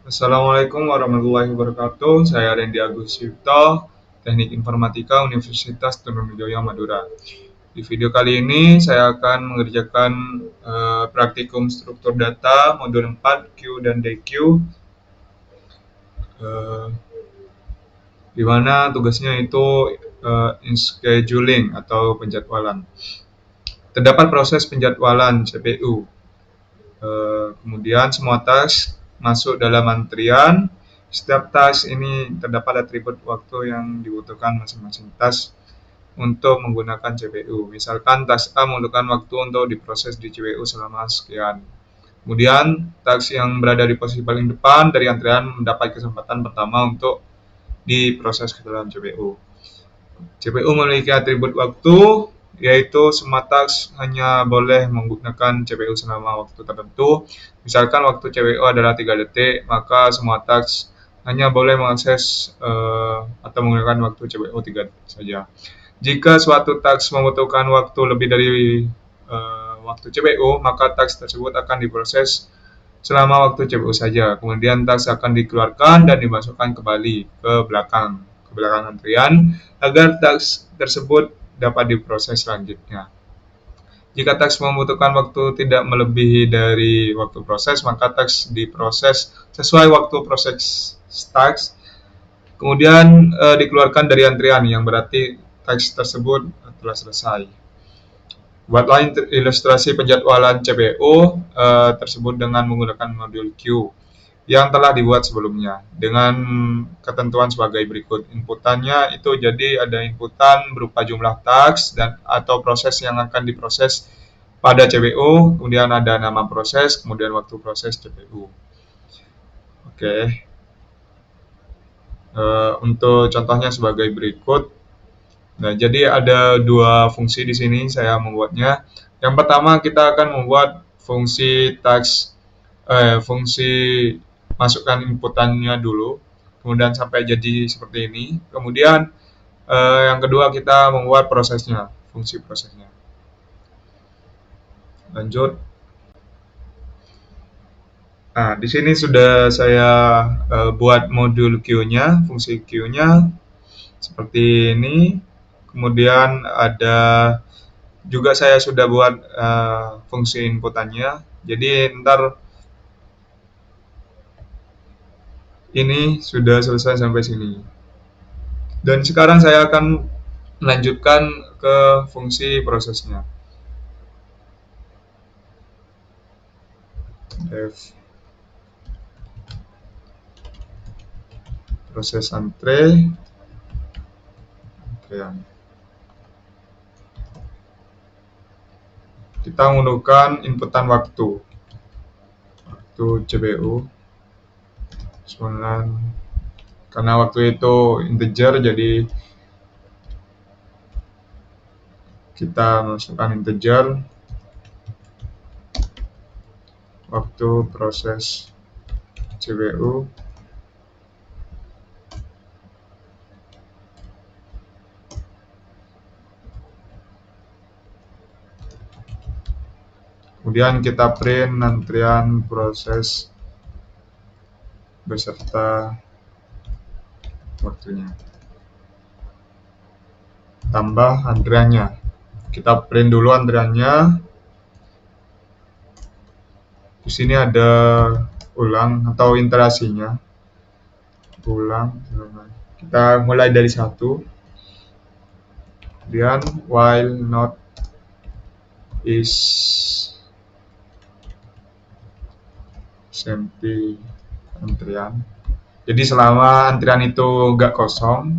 Assalamualaikum warahmatullahi wabarakatuh. Saya Randy Agus Cipto, Teknik Informatika Universitas Trunojoyo Madura. Di video kali ini saya akan mengerjakan praktikum struktur data modul 4 Q dan DQ, eh, di mana tugasnya itu in scheduling atau penjadwalan. Terdapat proses penjadwalan CPU. Kemudian semua task masuk dalam antrian. Setiap task ini terdapat atribut waktu yang dibutuhkan masing-masing task untuk menggunakan CPU. Misalkan task A membutuhkan waktu untuk diproses di CPU selama sekian. Kemudian task yang berada di posisi paling depan dari antrian mendapat kesempatan pertama untuk diproses ke dalam CPU. CPU memiliki atribut waktu, yaitu semua task hanya boleh menggunakan CPU selama waktu tertentu. Misalkan waktu CPU adalah 3 detik, maka semua task hanya boleh mengakses atau menggunakan waktu CPU 3 detik saja. Jika suatu task membutuhkan waktu lebih dari waktu CPU, maka task tersebut akan diproses selama waktu CPU saja. Kemudian task akan dikeluarkan dan dimasukkan kembali ke belakang antrian agar task tersebut dapat diproses selanjutnya. Jika task membutuhkan waktu tidak melebihi dari waktu proses, maka task diproses sesuai waktu proses task, kemudian dikeluarkan dari antrian, yang berarti task tersebut telah selesai. Buatlah ilustrasi penjadwalan CPU tersebut dengan menggunakan modul Q yang telah dibuat sebelumnya dengan ketentuan sebagai berikut. Inputannya itu jadi ada inputan berupa jumlah task dan atau proses yang akan diproses pada CPU, kemudian ada nama proses, kemudian waktu proses CPU. Oke. Untuk contohnya sebagai berikut. Nah, jadi ada dua fungsi di sini saya membuatnya. Yang pertama kita akan membuat fungsi masukkan inputannya dulu, kemudian sampai jadi seperti ini. Kemudian yang kedua kita membuat prosesnya, fungsi prosesnya. Lanjut. Nah, di sini sudah saya buat modul Q-nya, fungsi Q-nya seperti ini. Kemudian ada juga saya sudah buat fungsi inputannya. Jadi ntar ini sudah selesai sampai sini. Dan sekarang saya akan melanjutkan ke fungsi prosesnya. F proses antrian. Kita menggunakan inputan waktu CPU 9, karena waktu itu integer, jadi kita masukkan integer waktu proses CPU. Kemudian kita print antrian proses beserta waktunya. Tambah antriannya. Kita print dulu antriannya. Di sini ada ulang atau iterasinya. Kita mulai dari 1. Kemudian while not is empty antrian. Jadi selama antrian itu enggak kosong,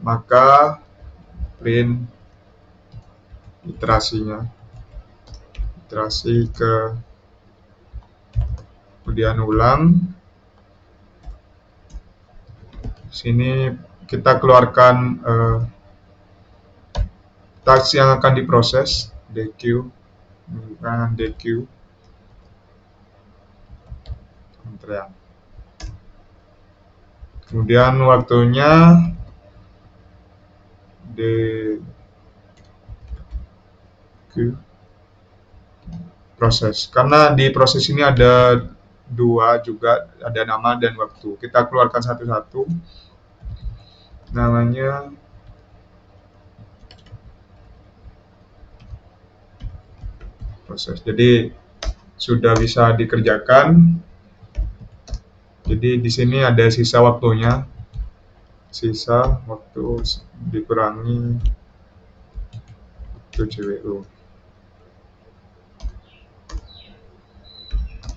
maka print iterasinya. Iterasi ke kemudian ulang. Sini kita keluarkan task yang akan diproses, DQ, menggunakan DQ antrian. Kemudian waktunya DQ proses. Karena di proses ini ada 2 juga ada nama dan waktu. Kita keluarkan satu-satu. Namanya proses. Jadi sudah bisa dikerjakan. Jadi di sini ada sisa waktunya. Sisa waktu dikurangi waktu CWU.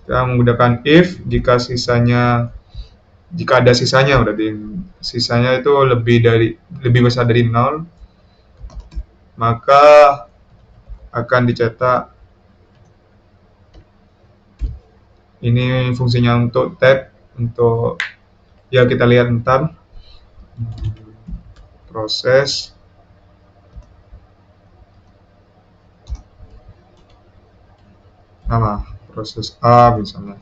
Kita menggunakan if jika ada sisanya, berarti sisanya itu lebih besar dari 0, maka akan dicetak ini fungsinya untuk tab, untuk ya kita lihat ntar. Proses nama proses A misalnya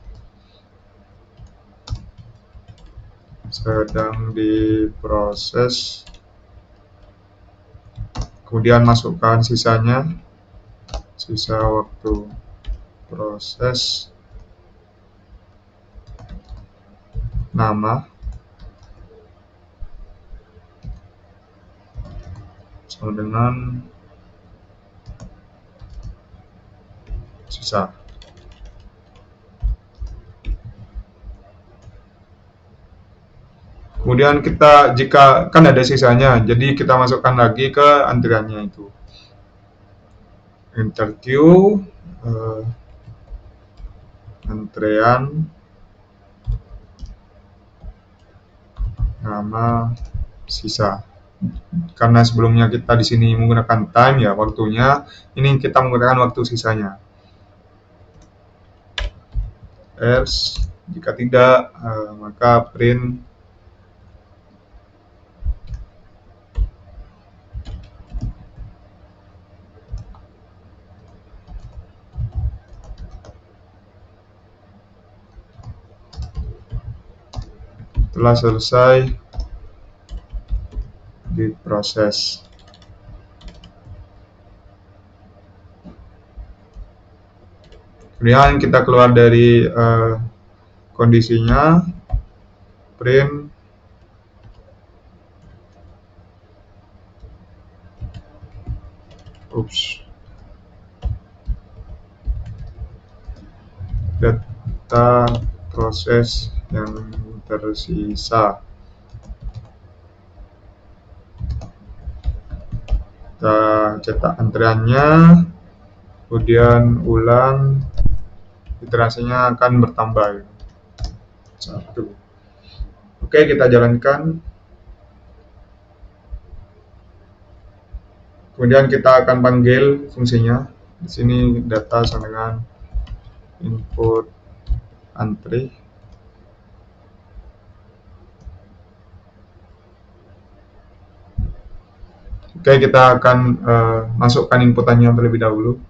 sedang diproses, kemudian masukkan sisa waktu proses, nama sama dengan sisa. Kemudian jika kan ada sisanya, jadi kita masukkan lagi ke antriannya itu. Enter Q, antrean, nama, sisa. Karena sebelumnya kita di sini menggunakan time ya waktunya, ini kita menggunakan waktu sisanya. Else, jika tidak maka print telah selesai diproses. Kemudian kita keluar dari kondisinya, print data proses yang tersisa. Kita cetak antriannya, kemudian ulang, iterasinya akan bertambah. 1. Oke, kita jalankan. Kemudian kita akan panggil fungsinya. Di sini data sama dengan input antri. Oke, kita akan masukkan inputannya terlebih dahulu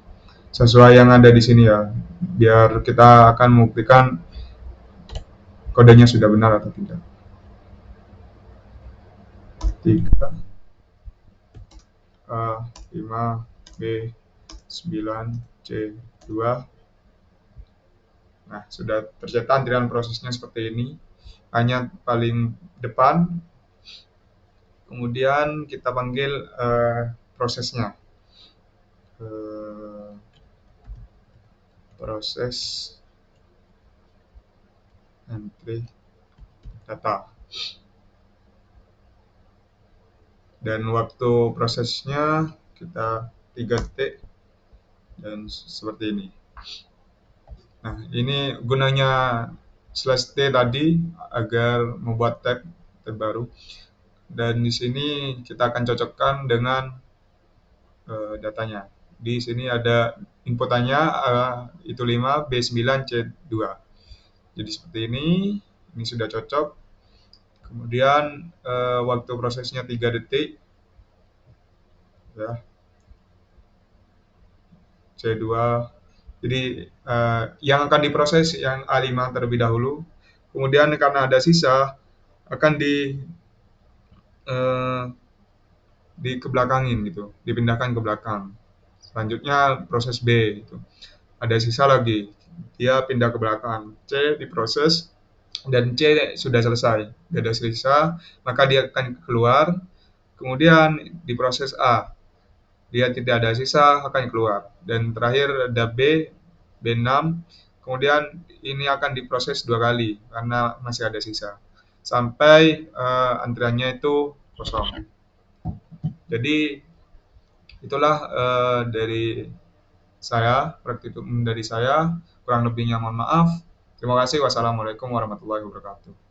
sesuai yang ada di sini ya, biar kita akan membuktikan kodenya sudah benar atau tidak. 3 A 5 B 9 C 2. Nah, sudah tercetak antrian prosesnya seperti ini, hanya paling depan. Kemudian kita panggil prosesnya, proses entry data, dan waktu prosesnya kita 3 detik dan seperti ini. Nah, ini gunanya slash t tadi agar membuat tab baru, dan di sini kita akan cocokkan dengan datanya. Di sini ada inputannya itu 5 B9 C2. Jadi seperti ini sudah cocok. Kemudian waktu prosesnya 3 detik ya. C2. Jadi yang akan diproses yang A5 terlebih dahulu. Kemudian karena ada sisa akan dikebelakangin gitu, dipindahkan ke belakang. Selanjutnya proses B itu. Ada sisa lagi. dia pindah ke belakang. C diproses dan C sudah selesai, tidak ada sisa, maka dia akan keluar. Kemudian diproses A, dia tidak ada sisa akan keluar. Dan terakhir ada B, B6, kemudian ini akan diproses 2 kali karena masih ada sisa sampai antriannya itu kosong. Jadi itulah dari saya, praktikum dari saya. Kurang lebihnya mohon maaf. Terima kasih. Wassalamualaikum warahmatullahi wabarakatuh.